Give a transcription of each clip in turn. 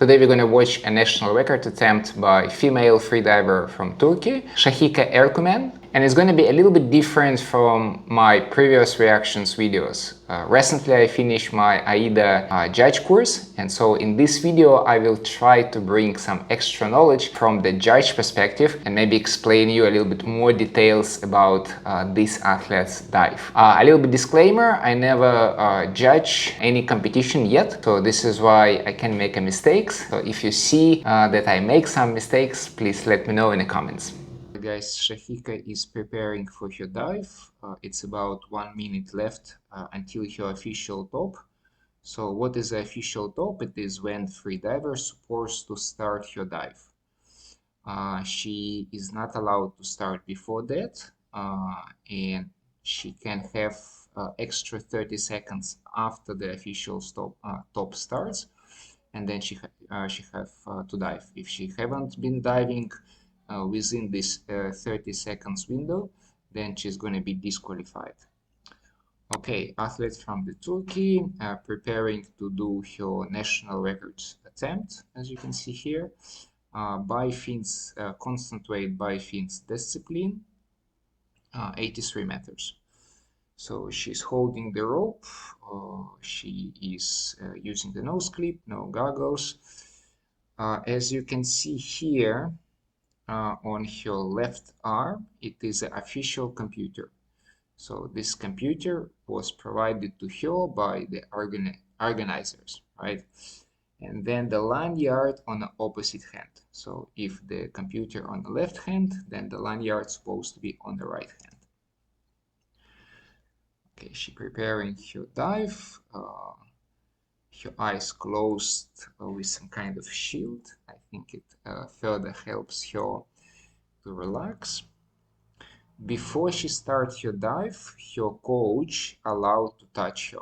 Today we're going to watch a national record attempt by female freediver from Turkey, Sahika Ercumen, and it's going to be a little bit different from my previous reactions videos. Recently I finished my AIDA judge course, and so in this video I will try to bring some extra knowledge from the judge perspective and maybe explain you a little bit more details about this athlete's dive. A little bit disclaimer, I never judge any competition yet, so this is why I can make a mistakes. So if you see that I make some mistakes, please let me know in the comments. Guys, Sahika is preparing for her dive. It's about 1 minute left until her official top. So what is the official top? It is when freediver is supposed to start her dive. She is not allowed to start before that, and she can have extra 30 seconds after the official top starts, and then she have to dive. If she haven't been diving within this 30 seconds window, then she's going to be disqualified. Okay, athlete from the Turkey preparing to do her national records attempt, as you can see here. By fins, constant weight by fins discipline, 83 meters. So she's holding the rope, she is using the nose clip, no goggles. As you can see here, on her left arm, it is an official computer. So this computer was provided to her by the organizers, right? And then the lanyard on the opposite hand. So if the computer on the left hand, then the lanyard is supposed to be on the right hand. Okay, she's preparing her dive. Her eyes closed with some kind of shield. I think it further helps her to relax. Before she starts her dive, her coach allowed to touch her.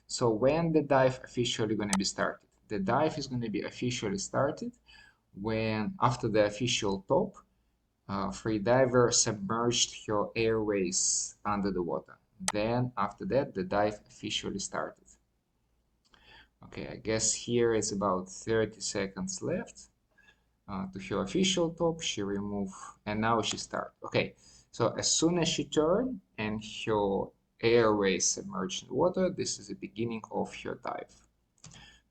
So when the dive officially going to be started? The dive is going to be officially started when, after the official top, freediver submerged her airways under the water. Then after that, the dive officially started. Okay, I guess here is about 30 seconds left to her official top. She remove, and now she start. Okay, so as soon as she turn and her airways submerged in the water, this is the beginning of her dive.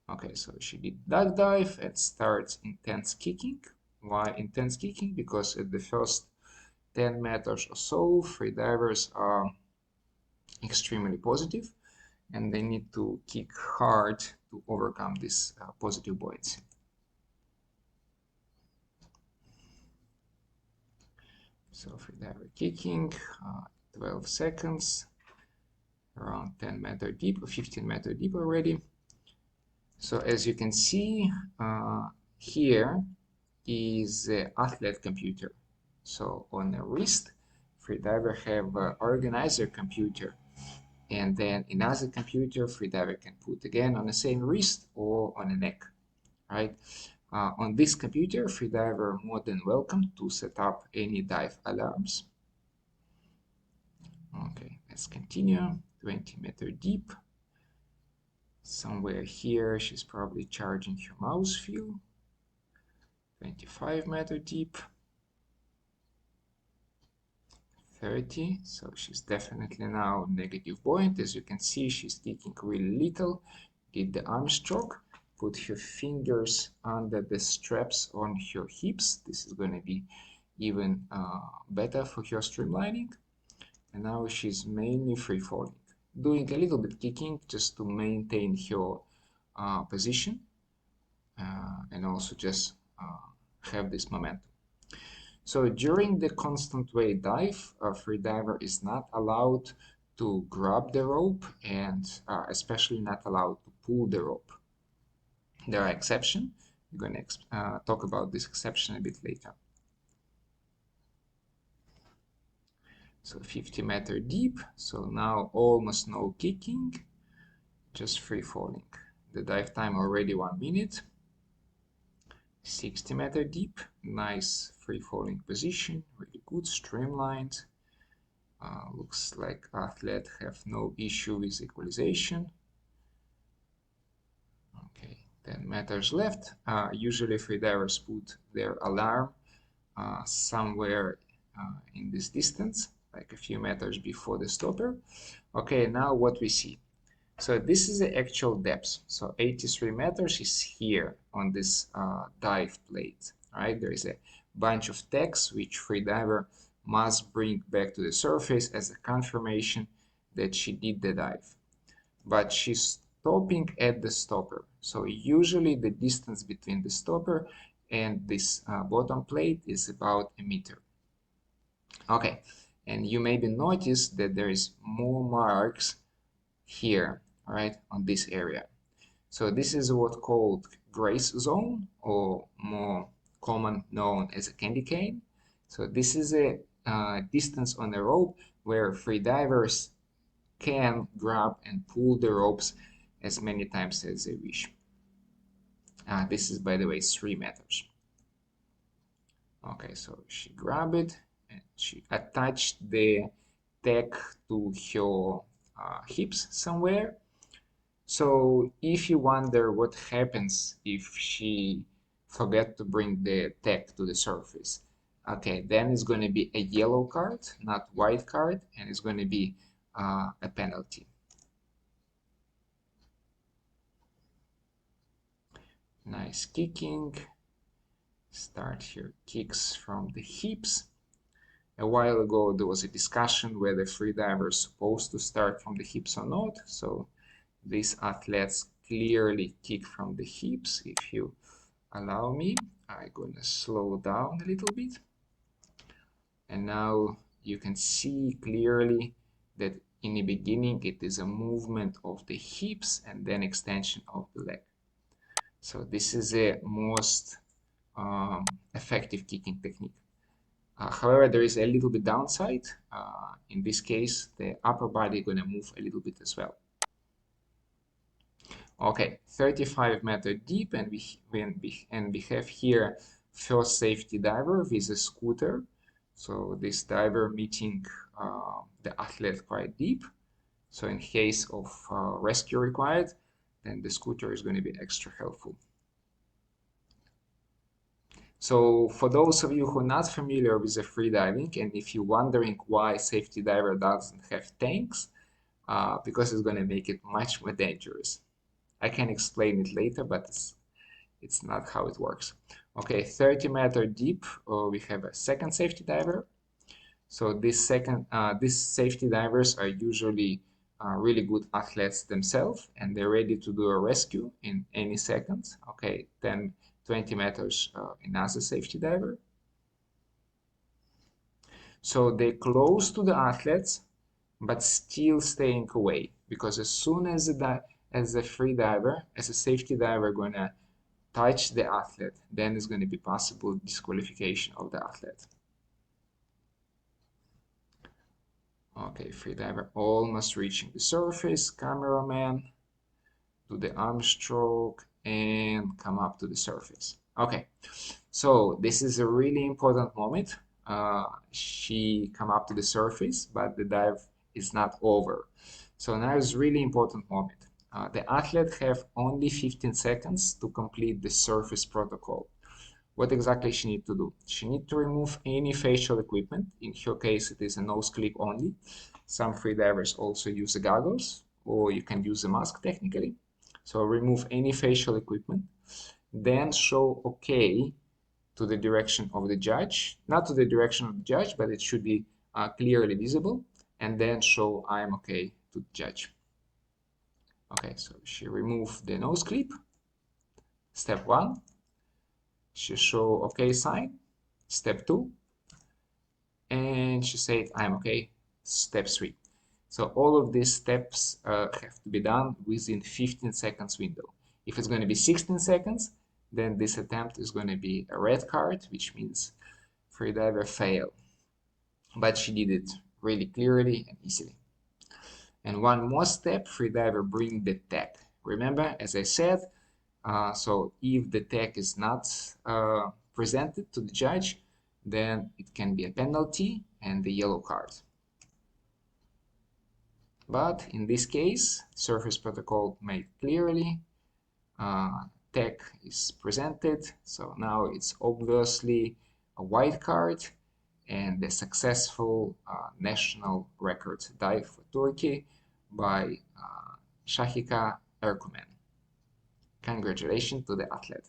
Okay, so she did duck dive and starts intense kicking. Why intense kicking? Because at the first 10 meters or so, freedivers are extremely positive and they need to kick hard to overcome this positive buoyancy. So freediver kicking, 12 seconds, around 10 meter deep or 15 meter deep already. So as you can see, here is the athlete computer. So on the wrist, freediver have an organizer computer, and then another computer freediver can put again on the same wrist or on the neck, right? On this computer, freediver more than welcome to set up any dive alarms. Okay, let's continue. 20 meter deep. Somewhere here, she's probably charging her mouse field. 25 meter deep. 30, so she's definitely now negative buoyant. As you can see, she's kicking really little. Did the arm stroke. Put her fingers under the straps on her hips. This is going to be even better for her streamlining. And now she's mainly free falling, doing a little bit kicking just to maintain her position and also just have this momentum. So during the constant weight dive, a freediver is not allowed to grab the rope and especially not allowed to pull the rope. There are exceptions. We're going to talk about this exception a bit later. So 50 meter deep, so now almost no kicking, just free falling. The dive time already 1 minute. 60 meter deep, nice free falling position, really good, streamlined. Looks like athlete have no issue with equalization. Okay, 10 meters left. Usually freedivers put their alarm somewhere in this distance, like a few meters before the stopper. Okay, now what we see. So this is the actual depth. So 83 meters is here on this dive plate, right? There is a bunch of text which freediver must bring back to the surface as a confirmation that she did the dive. But she's stopping at the stopper. So usually the distance between the stopper and this bottom plate is about a meter. Okay, and you maybe notice that there is more marks here, right, on this area. So this is what called grace zone, or more common known as a candy cane. So this is a distance on the rope where freedivers can grab and pull the ropes as many times as they wish. This is, by the way, 3 meters. Okay, so she grabbed it and she attached the tag to her hips somewhere. So if you wonder what happens if she forget to bring the tag to the surface, okay, then it's going to be a yellow card, not white card, and it's going to be a penalty. Nice kicking. Start here, kicks from the hips. A while ago there was a discussion whether freediver is supposed to start from the hips or not. So these athletes clearly kick from the hips. If you allow me, I'm gonna slow down a little bit. And now you can see clearly that in the beginning it is a movement of the hips and then extension of the leg. So this is the most effective kicking technique. However, there is a little bit downside. In this case, the upper body is going to move a little bit as well. Okay, 35-meter deep, and we have here first safety diver with a scooter. So this diver meeting the athlete quite deep. So in case of rescue required, then the scooter is going to be extra helpful. So for those of you who are not familiar with the freediving, and if you're wondering why safety diver doesn't have tanks, because it's going to make it much more dangerous. I can explain it later, but it's not how it works. Okay, 30-meter deep, we have a second safety diver. So these safety divers are usually really good athletes themselves, and they're ready to do a rescue in any second. Okay, 20 meters, another safety diver. So they're close to the athletes, but still staying away, because as soon as a free diver, as a safety diver, gonna touch the athlete, then it's going to be possible disqualification of the athlete. Okay, free diver almost reaching the surface. Cameraman, do the arm stroke and come up to the surface. Okay, so this is a really important moment. She come up to the surface, but the dive is not over. So now is really important moment. The athlete have only 15 seconds to complete the surface protocol. What exactly she need to do? She need to remove any facial equipment. In her case, it is a nose clip only. Some freedivers also use the goggles, or you can use a mask technically. So remove any facial equipment. Then show OK to the direction of the judge. Not to the direction of the judge, but it should be clearly visible. And then show I'm OK to the judge. Okay, so she removed the nose clip. Step 1. She show OK sign. Step 2. And she said I'm OK. Step 3. So all of these steps have to be done within 15 seconds window. If it's going to be 16 seconds, then this attempt is going to be a red card, which means freediver failed. But she did it really clearly and easily. And one more step, freediver bring the tag. Remember, as I said, so if the tag is not presented to the judge, then it can be a penalty and the yellow card. But in this case, surface protocol made clearly, tag is presented. So now it's obviously a white card and the successful national record dive for Turkey by Sahika Ercumen. Congratulations to the athlete.